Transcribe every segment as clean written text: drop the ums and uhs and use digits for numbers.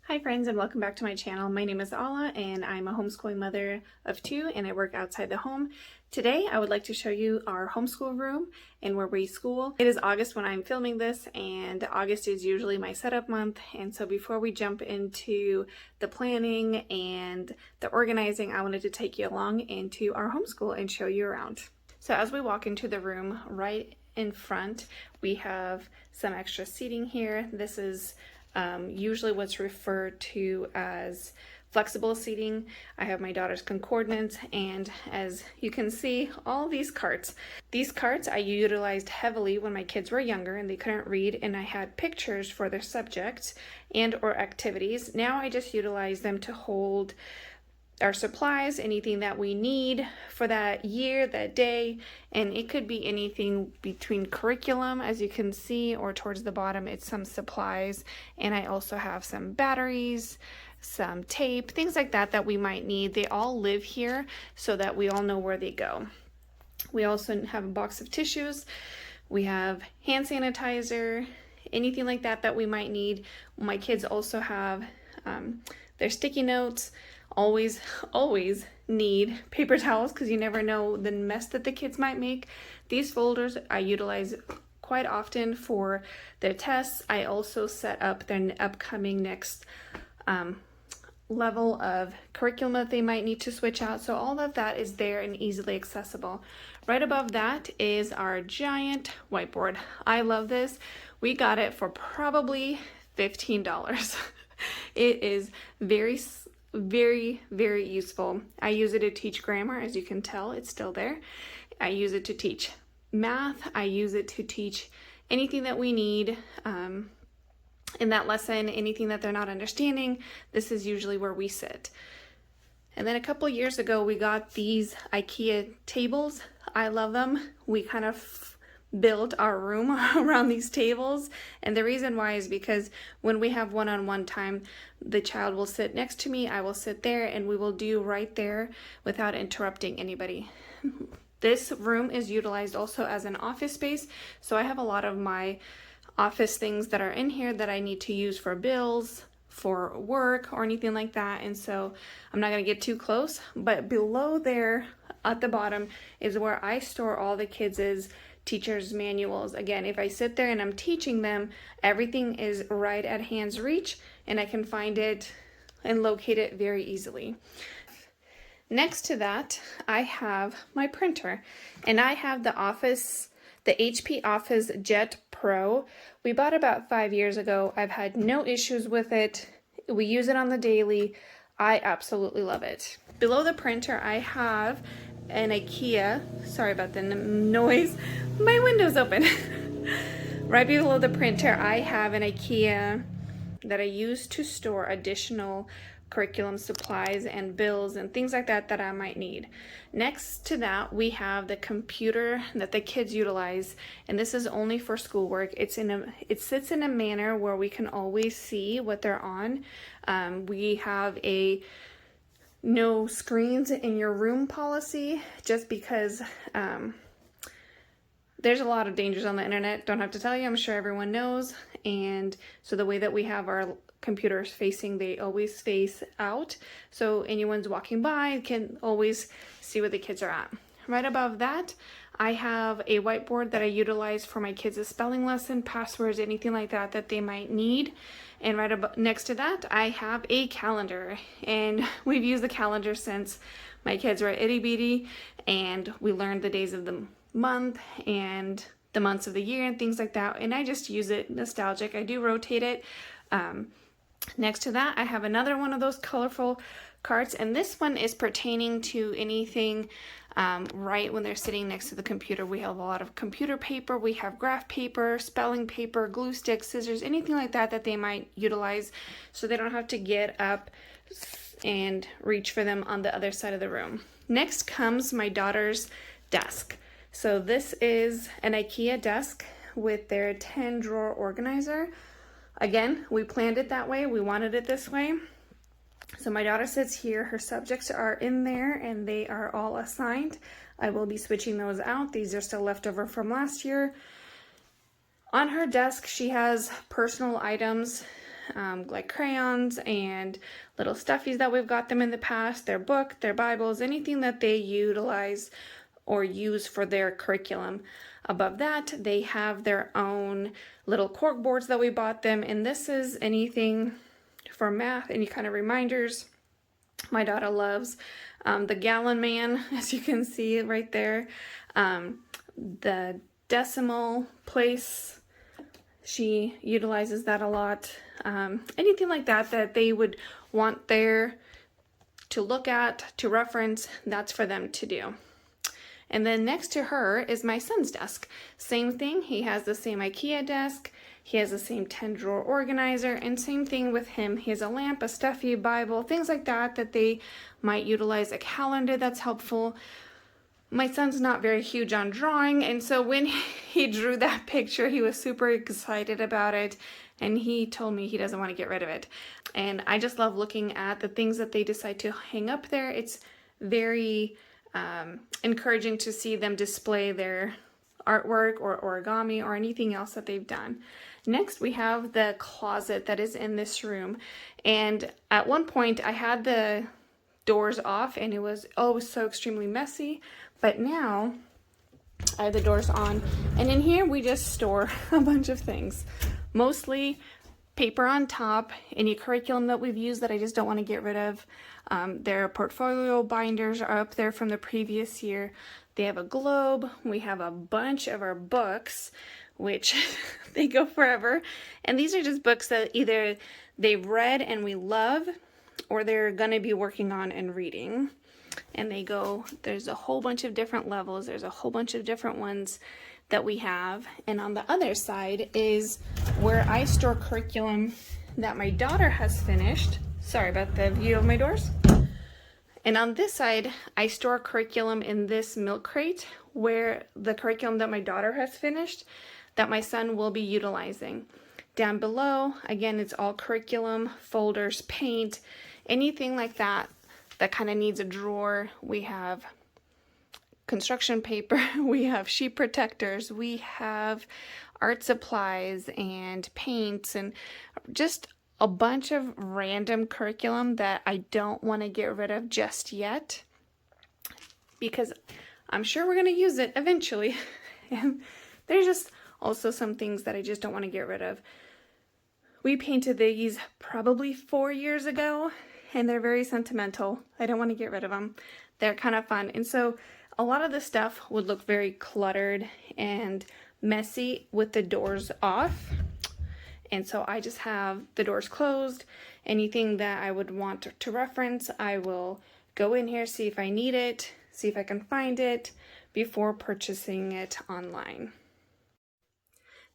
Hi friends, and welcome back to my channel. My name is Alla and I'm a homeschooling mother of two and I work outside the home. Today I would like to show you our homeschool room and where we school. It is August when I'm filming this, and August is usually my setup month, and so before we jump into the planning and the organizing, I wanted to take you along into our homeschool and show you around. So as we walk into the room, right in front we have some extra seating here. This is usually what's referred to as flexible seating. I have my daughter's concordance, and as you can see, all these carts. These carts I utilized heavily when my kids were younger and they couldn't read, and I had pictures for their subjects and or activities. Now I just utilize them to hold our supplies, anything that we need for that year, that day, and it could be anything between curriculum, as you can see, or towards the bottom it's some supplies, and I also have some batteries, some tape, things like that that we might need. They all live here so that we all know where they go. We also have a box of tissues, we have hand sanitizer, anything like that that we might need. My kids also have their sticky notes. Always need paper towels because you never know the mess that the kids might make. These folders I utilize quite often for their tests. I also set up their upcoming next level of curriculum that they might need to switch out. So all of that is there and easily accessible. Right above that is our giant whiteboard. I love this. We got it for probably $15. It is very useful. I use it to teach grammar. As you can tell, it's still there. I use it to teach math. I use it to teach anything that we need in that lesson, anything that they're not understanding. This is usually where we sit. And then a couple years ago we got these IKEA tables. I love them. We kind of build our room around these tables, and the reason why is because when we have one-on-one time, the child will sit next to me, I will sit there, and we will do right there without interrupting anybody. This room is utilized also as an office space, so I have a lot of my office things that are in here that I need to use for bills, for work, or anything like that, and so I'm not going to get too close, but below there at the bottom is where I store all the kids' teacher's manuals. Again, if I sit there and I'm teaching them, everything is right at hand's reach and I can find it and locate it very easily. Next to that, I have my printer, and I have the HP Office Jet Pro. We bought about 5 years ago. I've had no issues with it. We use it on the daily. I absolutely love it. Below the printer, I have an IKEA, sorry about the noise, my window's open. Right below the printer I have an IKEA that I use to store additional curriculum supplies and bills and things like that that I might need. Next to that we have the computer that the kids utilize, and this is only for schoolwork. It sits in a manner where we can always see what they're on. We have a no screens in your room policy, just because there's a lot of dangers on the internet. Don't have to tell you, I'm sure everyone knows. And so the way that we have our computers facing, they always face out, so anyone's walking by can always see where the kids are at. Right above that I have a whiteboard that I utilize for my kids' spelling lesson, passwords, anything like that that they might need. And right above, next to that, I have a calendar, and we've used the calendar since my kids were itty bitty, and we learned the days of the month and the months of the year and things like that, and I just use it nostalgic. I do rotate it. Next to that, I have another one of those colorful cards, and this one is pertaining to anything right when they're sitting next to the computer. We have a lot of computer paper, we have graph paper, spelling paper, glue sticks, scissors, anything like that that they might utilize, so they don't have to get up and reach for them on the other side of the room. Next comes my daughter's desk. So this is an IKEA desk with their 10 drawer organizer. Again, we planned it that way, we wanted it this way. So my daughter sits here, her subjects are in there and they are all assigned. I will be switching those out. These are still left over from last year. On her desk, she has personal items like crayons and little stuffies that we've got them in the past, their book, their Bibles, anything that they utilize or use for their curriculum. Above that, they have their own little cork boards that we bought them, and this is anything for math, any kind of reminders. My daughter loves the gallon man, as you can see right there. The decimal place, she utilizes that a lot. Anything like that that they would want there to look at, to reference, that's for them to do. And then next to her is my son's desk. Same thing, he has the same IKEA desk, he has the same 10-drawer organizer, and same thing with him. He has a lamp, a stuffy, Bible, things like that that they might utilize, a calendar that's helpful. My son's not very huge on drawing, and so when he drew that picture, he was super excited about it, and he told me he doesn't want to get rid of it. And I just love looking at the things that they decide to hang up there. It's very encouraging to see them display their artwork or origami or anything else that they've done. Next, we have the closet that is in this room. And at one point, I had the doors off and it was so extremely messy. But now, I have the doors on. And in here, we just store a bunch of things. Mostly paper on top, any curriculum that we've used that I just don't want to get rid of. Their portfolio binders are up there from the previous year. They have a globe. We have a bunch of our books, which they go forever. And these are just books that either they've read and we love, or they're going to be working on and reading. And they go, there's a whole bunch of different levels. There's a whole bunch of different ones that we have. And on the other side is where I store curriculum that my daughter has finished. Sorry about the view of my doors. And on this side, I store curriculum in this milk crate where the curriculum that my daughter has finished that my son will be utilizing. Down below, again, it's all curriculum, folders, paint, anything like that that kind of needs a drawer. We have construction paper, we have sheet protectors, we have art supplies and paints, and just a bunch of random curriculum that I don't want to get rid of just yet, because I'm sure we're going to use it eventually. And there's just also some things that I just don't want to get rid of. We painted these probably 4 years ago, and they're very sentimental. I don't want to get rid of them. They're kind of fun. And so a lot of the stuff would look very cluttered and messy with the doors off. And so I just have the doors closed. Anything that I would want to reference, I will go in here, see if I need it, see if I can find it before purchasing it online.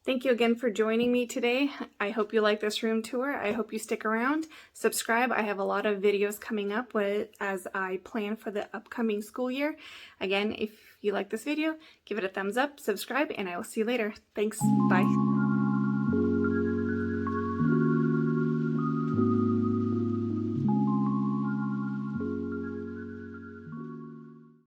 Thank you again for joining me today. I hope you like this room tour. I hope you stick around. Subscribe. I have a lot of videos coming up as I plan for the upcoming school year. Again, if you like this video, give it a thumbs up, subscribe, and I will see you later. Thanks. Bye.